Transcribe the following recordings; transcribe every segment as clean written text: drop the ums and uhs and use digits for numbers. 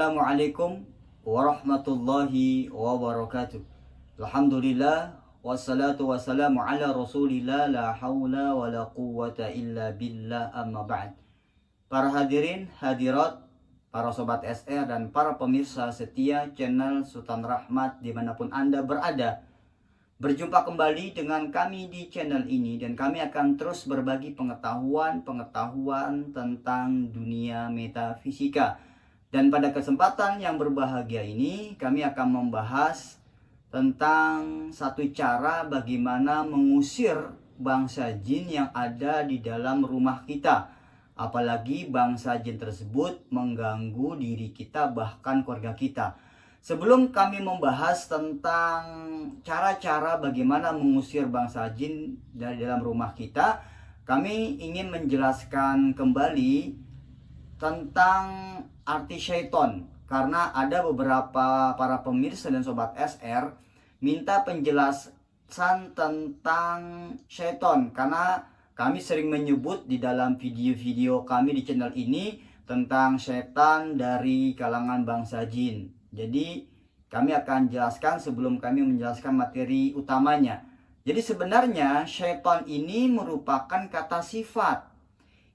Assalamualaikum warahmatullahi wabarakatuh. Alhamdulillah wassalatu wassalamu ala Rasulillah la haula wala quwwata illa billah amma ba'd. Para hadirin, hadirat, para sobat SR dan para pemirsa setia channel Sultan Rahmat dimanapun Anda berada. Berjumpa kembali dengan kami di channel ini dan kami akan terus berbagi pengetahuan tentang dunia metafisika. Dan pada kesempatan yang berbahagia ini kami akan membahas tentang satu cara bagaimana mengusir bangsa jin yang ada di dalam rumah kita. Apalagi bangsa jin tersebut mengganggu diri kita bahkan keluarga kita. Sebelum kami membahas tentang cara-cara bagaimana mengusir bangsa jin dari dalam rumah kita, kami ingin menjelaskan kembali tentang arti syaiton. Karena ada beberapa para pemirsa dan sobat SR minta penjelasan tentang syaiton. Karena kami sering menyebut di dalam video-video kami di channel ini tentang syaitan dari kalangan bangsa jin. Jadi kami akan jelaskan sebelum kami menjelaskan materi utamanya. Jadi sebenarnya syaitan ini merupakan kata sifat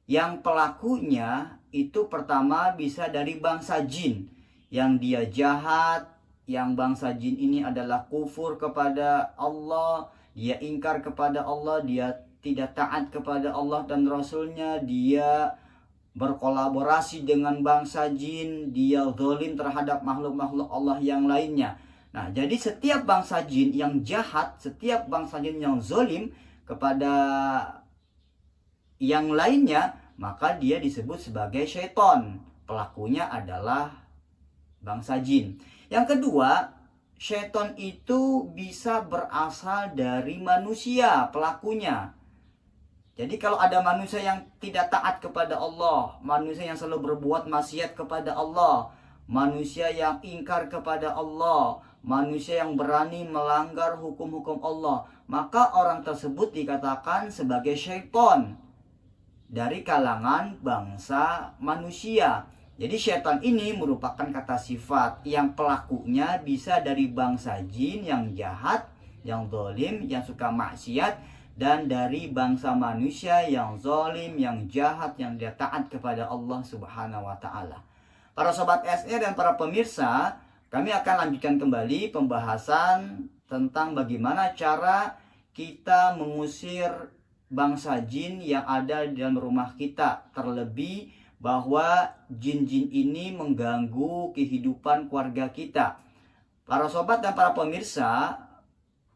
yang pelakunya itu pertama bisa dari bangsa jin. Yang dia jahat, yang bangsa jin ini adalah kufur kepada Allah, dia ingkar kepada Allah, dia tidak taat kepada Allah dan Rasulnya, dia berkolaborasi dengan bangsa jin, dia zalim terhadap makhluk-makhluk Allah yang lainnya. Nah, jadi setiap bangsa jin yang jahat, setiap bangsa jin yang zalim kepada yang lainnya, maka dia disebut sebagai syaitan. Pelakunya adalah bangsa jin. Yang kedua, syaitan itu bisa berasal dari manusia, pelakunya. Jadi kalau ada manusia yang tidak taat kepada Allah, manusia yang selalu berbuat maksiat kepada Allah, manusia yang ingkar kepada Allah, manusia yang berani melanggar hukum-hukum Allah, maka orang tersebut dikatakan sebagai syaitan dari kalangan bangsa manusia. Jadi syaitan ini merupakan kata sifat yang pelakunya bisa dari bangsa jin yang jahat, yang zalim, yang suka maksiat, dan dari bangsa manusia yang zalim, yang jahat, yang tidak taat kepada Allah Subhanahu wa taala. Para sobat SR dan para pemirsa, kami akan lanjutkan kembali pembahasan tentang bagaimana cara kita mengusir bangsa jin yang ada di dalam rumah kita. Terlebih bahwa jin-jin ini mengganggu kehidupan keluarga kita. Para sobat dan para pemirsa,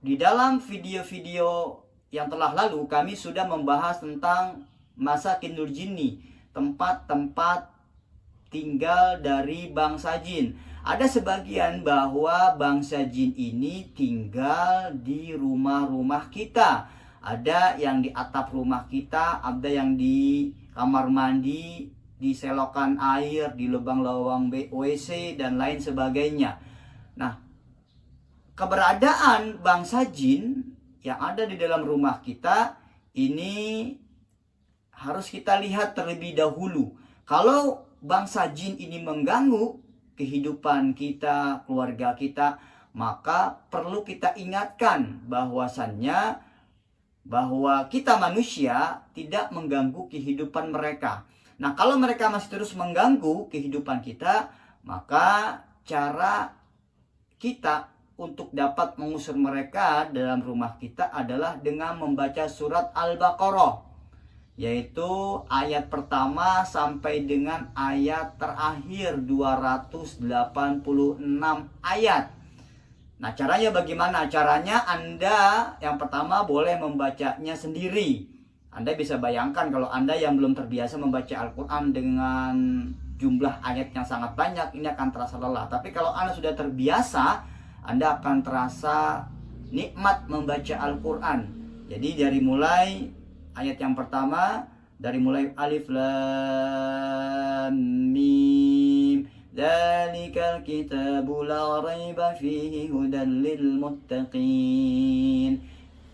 di dalam video-video yang telah lalu kami sudah membahas tentang masakinul jinni, tempat-tempat tinggal dari bangsa jin. Ada sebagian bahwa bangsa jin ini tinggal di rumah-rumah kita. Ada yang di atap rumah kita, ada yang di kamar mandi, di selokan air, di lubang-lubang WC dan lain sebagainya. Nah, keberadaan bangsa jin yang ada di dalam rumah kita ini harus kita lihat terlebih dahulu. Kalau bangsa jin ini mengganggu kehidupan kita, keluarga kita, maka perlu kita ingatkan bahwasannya bahwa kita manusia tidak mengganggu kehidupan mereka. Nah, kalau mereka masih terus mengganggu kehidupan kita, maka cara kita untuk dapat mengusir mereka dalam rumah kita adalah dengan membaca surat Al-Baqarah, yaitu ayat pertama sampai dengan ayat terakhir 286 ayat. Nah, caranya bagaimana? Caranya Anda yang pertama boleh membacanya sendiri. Anda bisa bayangkan kalau Anda yang belum terbiasa membaca Al-Quran dengan jumlah ayat yang sangat banyak, ini akan terasa lelah. Tapi kalau Anda sudah terbiasa, Anda akan terasa nikmat membaca Al-Quran. Jadi dari mulai ayat yang pertama, dari mulai Alif Lam Mim, Dzalikal kitabu la raiba fihi hudan lil muttaqin.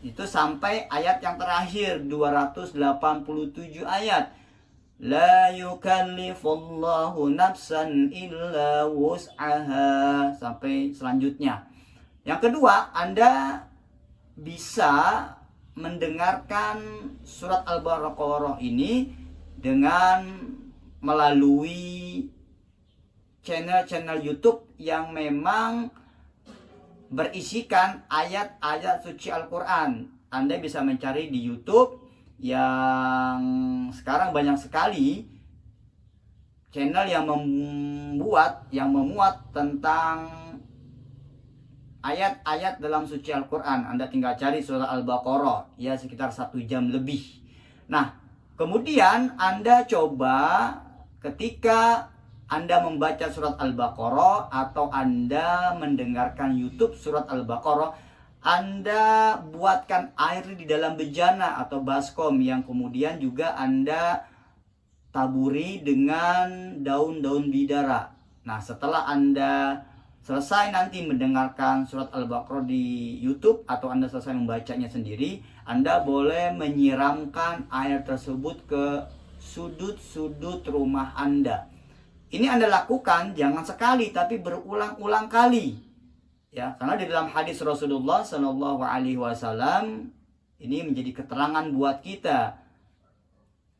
Itu sampai ayat yang terakhir 287 ayat. La yukallifullahu nafsan illa wus'aha. Sampai selanjutnya. Yang kedua, Anda bisa mendengarkan surat Al-Baqarah ini dengan melalui channel-channel YouTube yang memang berisikan ayat-ayat suci Al-Quran. Anda bisa mencari di YouTube yang sekarang banyak sekali channel yang memuat tentang ayat-ayat dalam suci Al-Quran. Anda tinggal cari surah Al-Baqarah, ya sekitar 1 jam lebih. Nah, kemudian Anda coba ketika Anda membaca surat Al-Baqarah atau Anda mendengarkan YouTube surat Al-Baqarah, Anda buatkan air di dalam bejana atau baskom yang kemudian juga Anda taburi dengan daun-daun bidara. Nah, setelah Anda selesai nanti mendengarkan surat Al-Baqarah di YouTube atau Anda selesai membacanya sendiri, Anda boleh menyiramkan air tersebut ke sudut-sudut rumah Anda. Ini Anda lakukan jangan sekali tapi berulang-ulang kali. Ya, karena di dalam hadis Rasulullah Shallallahu alaihi wasallam ini menjadi keterangan buat kita.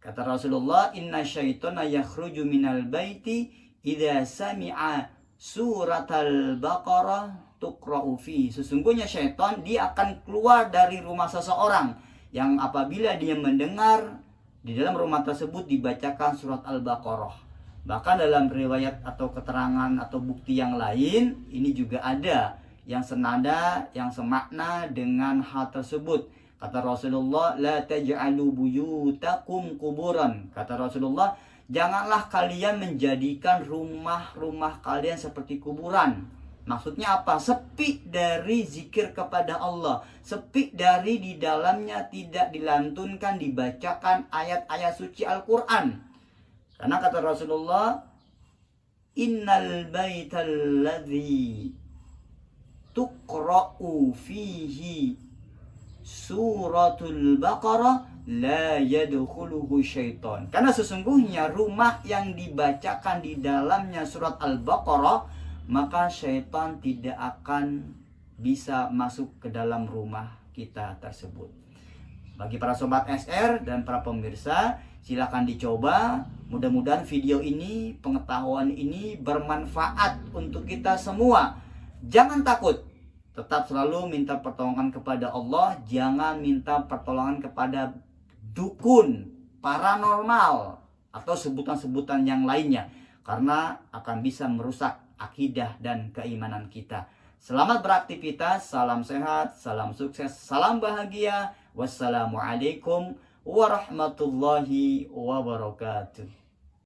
Kata Rasulullah, "Inna syaitana yakhruju minal baiti idza sami'a surat Al-Baqarah tuqra'u fi." Sesungguhnya syaitan dia akan keluar dari rumah seseorang yang apabila dia mendengar di dalam rumah tersebut dibacakan surat Al-Baqarah. Bahkan dalam riwayat atau keterangan atau bukti yang lain ini juga ada yang senada, yang semakna dengan hal tersebut. Kata Rasulullah, "La taj'alu buyutakum kuburan." Kata Rasulullah, janganlah kalian menjadikan rumah-rumah kalian seperti kuburan. Maksudnya apa? Sepi dari zikir kepada Allah. Sepi dari di dalamnya tidak dilantunkan, dibacakan ayat-ayat suci Al-Quran. Karena kata Rasulullah, "Innal baital ladzi tuqra'u fihi suratul Baqarah la yadkhuluhu syaitan." Karena sesungguhnya rumah yang dibacakan di dalamnya surat Al-Baqarah, maka syaitan tidak akan bisa masuk ke dalam rumah kita tersebut. Bagi para sobat SR dan para pemirsa, silakan dicoba. Mudah-mudahan video ini, pengetahuan ini bermanfaat untuk kita semua. Jangan takut. Tetap selalu minta pertolongan kepada Allah. Jangan minta pertolongan kepada dukun, paranormal, atau sebutan-sebutan yang lainnya. Karena akan bisa merusak akidah dan keimanan kita. Selamat beraktivitas, salam sehat, salam sukses, salam bahagia. Wassalamualaikum warahmatullahi wabarakatuh.